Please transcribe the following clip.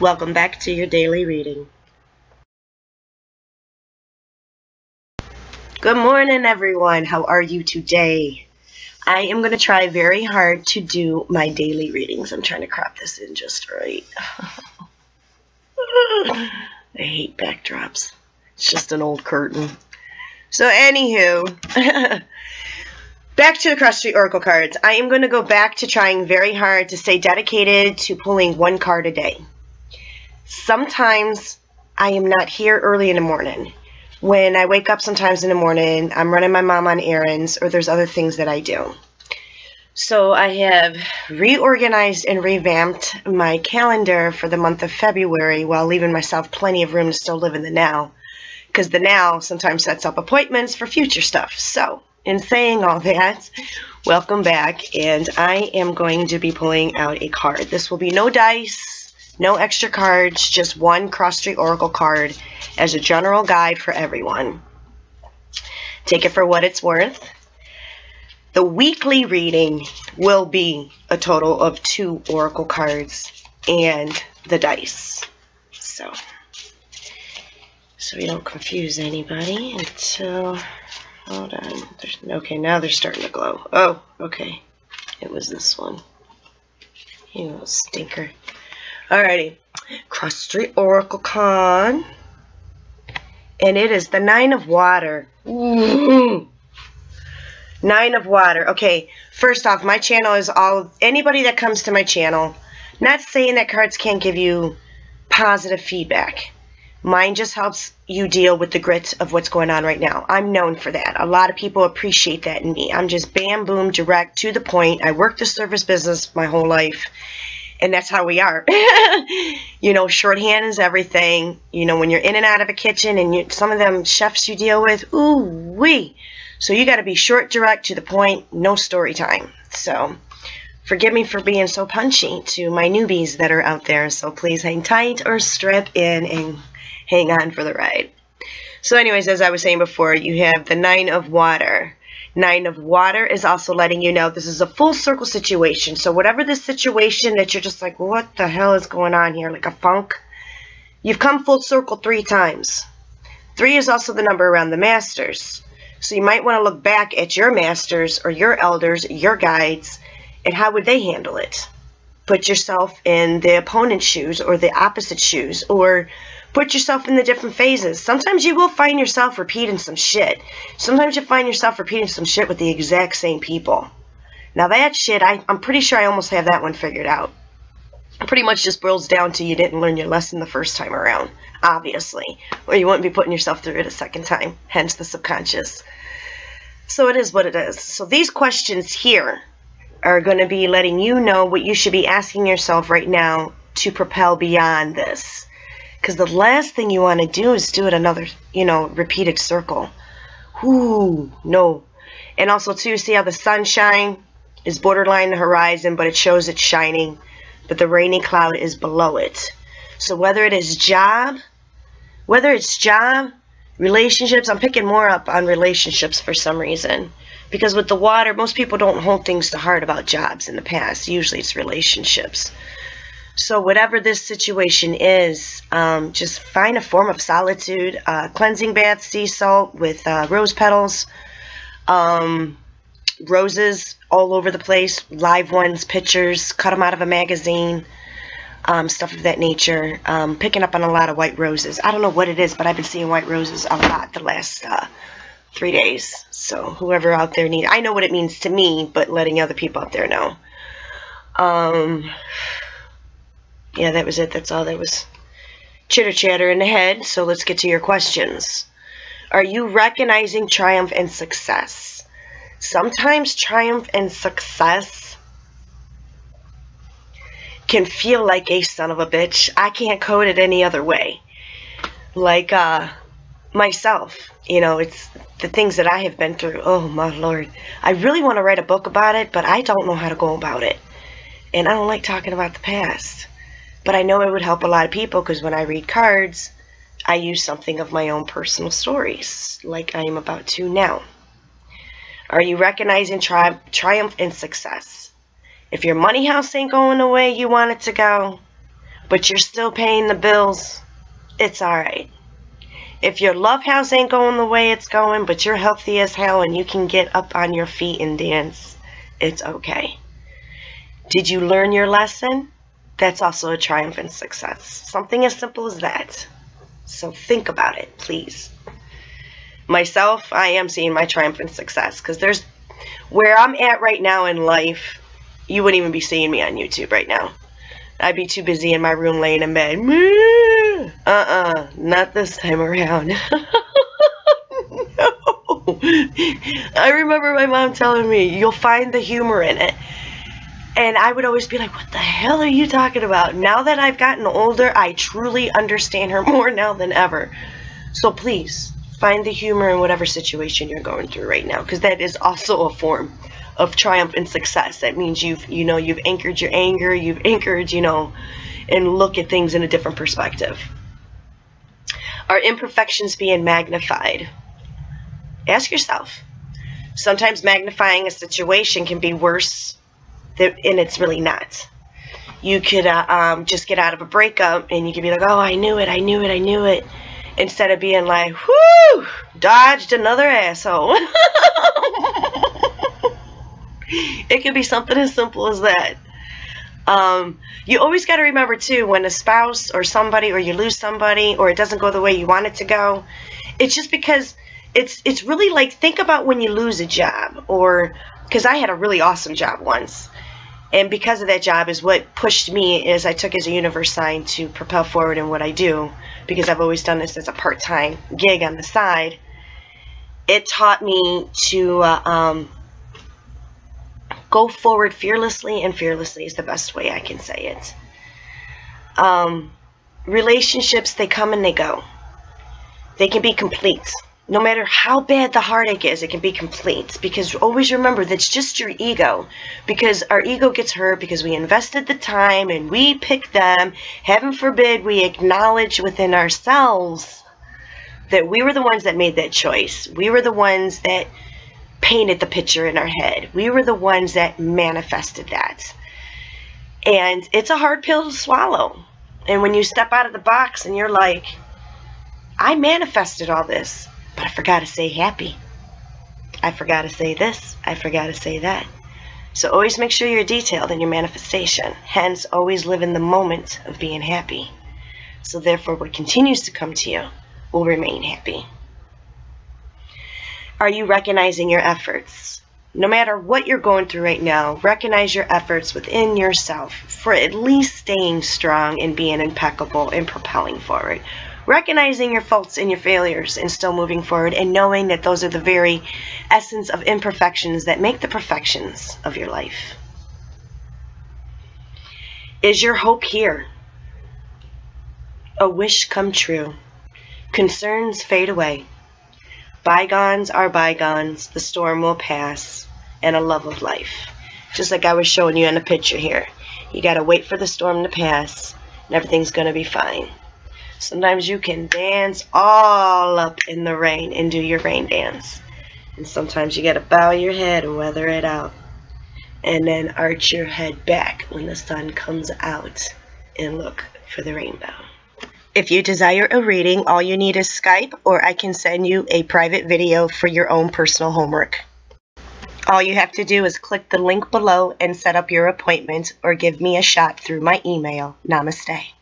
Welcome back to your daily reading. Good morning, everyone. How are you today? I am going to try very hard to do my daily readings. I'm trying to crop this in just right. I hate backdrops. It's just an old curtain. So anywho, back to the Cross Street Oracle cards. I am going to go back to trying very hard to stay dedicated to pulling one card a day. Sometimes I am not here early in the morning. When I wake up sometimes in the morning, I'm running my mom on errands, or there's other things that I do. So I have reorganized and revamped my calendar for the month of February while leaving myself plenty of room to still live in the now. Because the now sometimes sets up appointments for future stuff. So, in saying all that, welcome back, and I am going to be pulling out a card. This will be no dice, no extra cards, just one Cross Street Oracle card as a general guide for everyone. Take it for what it's worth. The weekly reading will be a total of 2 Oracle cards and the dice. So we don't confuse anybody until, hold on, okay, now they're starting to glow. Oh, okay, it was this one. You little stinker. Alrighty, Cross Street Oracle con, and it is the 9 of Water. Ooh. 9 of Water. Okay, first off, my channel is all, anybody that comes to my channel, not saying that cards can't give you positive feedback. Mine just helps you deal with the grit of what's going on right now. I'm known for that. A lot of people appreciate that in me. I'm just bam, boom, direct, to the point. I worked the service business my whole life, and that's how we are. You know, shorthand is everything. You know, when you're in and out of a kitchen, and some of them chefs you deal with, ooh-wee. So you got to be short, direct, to the point, no story time. So forgive me for being so punchy to my newbies that are out there. So please hang tight or strap in and hang on for the ride. So anyways, as I was saying before, you have the 9 of Water. 9 of Water is also letting you know this is a full circle situation. So whatever the situation that you're just like, what the hell is going on here? Like a funk. You've come full circle 3 times. 3 is also the number around the masters. So you might want to look back at your masters or your elders, your guides, and how would they handle it? Put yourself in the opponent's shoes or the opposite shoes, or put yourself in the different phases. Sometimes you will find yourself repeating some shit. Sometimes you find yourself repeating some shit with the exact same people. Now that shit, I'm pretty sure I almost have that one figured out. It pretty much just boils down to you didn't learn your lesson the first time around, obviously, or you wouldn't be putting yourself through it a second time, hence the subconscious. So it is what it is. So these questions here are going to be letting you know what you should be asking yourself right now to propel beyond this. Because the last thing you want to do is do it another, repeated circle. Ooh, no. And also, too, see how the sunshine is borderline the horizon, but it shows it's shining, but the rainy cloud is below it. So whether it's job, relationships, I'm picking more up on relationships for some reason. Because with the Water, most people don't hold things to heart about jobs in the past. Usually it's relationships. So whatever this situation is, just find a form of solitude. Cleansing bath, sea salt with rose petals. Roses all over the place. Live ones, pictures. Cut them out of a magazine. Stuff of that nature. Picking up on a lot of white roses. I don't know what it is, but I've been seeing white roses a lot the last 3 days. So whoever out there needs, I know what it means to me, but letting other people out there know. Yeah, that was it. That's all. That was chitter chatter in the head. So let's get to your questions. Are you recognizing triumph and success? Sometimes triumph and success can feel like a son of a bitch. I can't code it any other way. Like myself, it's the things that I have been through. Oh my Lord. I really want to write a book about it, but I don't know how to go about it. And I don't like talking about the past. But I know it would help a lot of people, because when I read cards, I use something of my own personal stories, like I am about to now. Are you recognizing triumph and success? If your money house ain't going the way you want it to go, but you're still paying the bills, it's alright. If your love house ain't going the way it's going, but you're healthy as hell and you can get up on your feet and dance, it's okay. Did you learn your lesson? That's also a triumph and success. Something as simple as that. So think about it, please. Myself, I am seeing my triumph and success, because there's where I'm at right now in life, you wouldn't even be seeing me on YouTube right now. I'd be too busy in my room laying in bed. Not this time around. No. I remember my mom telling me, you'll find the humor in it. And I would always be like, what the hell are you talking about? Now that I've gotten older, I truly understand her more now than ever. So please, find the humor in whatever situation you're going through right now, because that is also a form of triumph and success. That means you've anchored your anger, you've anchored, and look at things in a different perspective. Are imperfections being magnified? Ask yourself. Sometimes magnifying a situation can be worse and it's really not. You could just get out of a breakup and you could be like, oh, I knew it. Instead of being like, whoo, dodged another asshole. It could be something as simple as that. You always got to remember too, when a spouse or somebody, or you lose somebody, or it doesn't go the way you want it to go, it's just because it's really like, think about when you lose a job, or because I had a really awesome job once. And because of that job is what pushed me, is I took as a universe sign to propel forward in what I do, because I've always done this as a part-time gig on the side. It taught me to go forward fearlessly, and fearlessly is the best way I can say it. Relationships, they come and they go. They can be complete. No matter how bad the heartache is, it can be complete. Because always remember, that's just your ego. Because our ego gets hurt because we invested the time and we picked them. Heaven forbid we acknowledge within ourselves that we were the ones that made that choice. We were the ones that painted the picture in our head. We were the ones that manifested that. And it's a hard pill to swallow. And when you step out of the box and you're like, I manifested all this, but I forgot to say happy. I forgot to say this. I forgot to say that. So always make sure you're detailed in your manifestation. Hence, always live in the moment of being happy. So therefore, what continues to come to you will remain happy. Are you recognizing your efforts? No matter what you're going through right now, recognize your efforts within yourself for at least staying strong and being impeccable and propelling forward. Recognizing your faults and your failures and still moving forward, and knowing that those are the very essence of imperfections that make the perfections of your life. Is your hope here? A wish come true. Concerns fade away. Bygones are bygones. The storm will pass. And a love of life. Just like I was showing you in the picture here. You got to wait for the storm to pass, and everything's going to be fine. Sometimes you can dance all up in the rain and do your rain dance. And sometimes you got to bow your head and weather it out. And then arch your head back when the sun comes out and look for the rainbow. If you desire a reading, all you need is Skype, or I can send you a private video for your own personal homework. All you have to do is click the link below and set up your appointment, or give me a shot through my email. Namaste.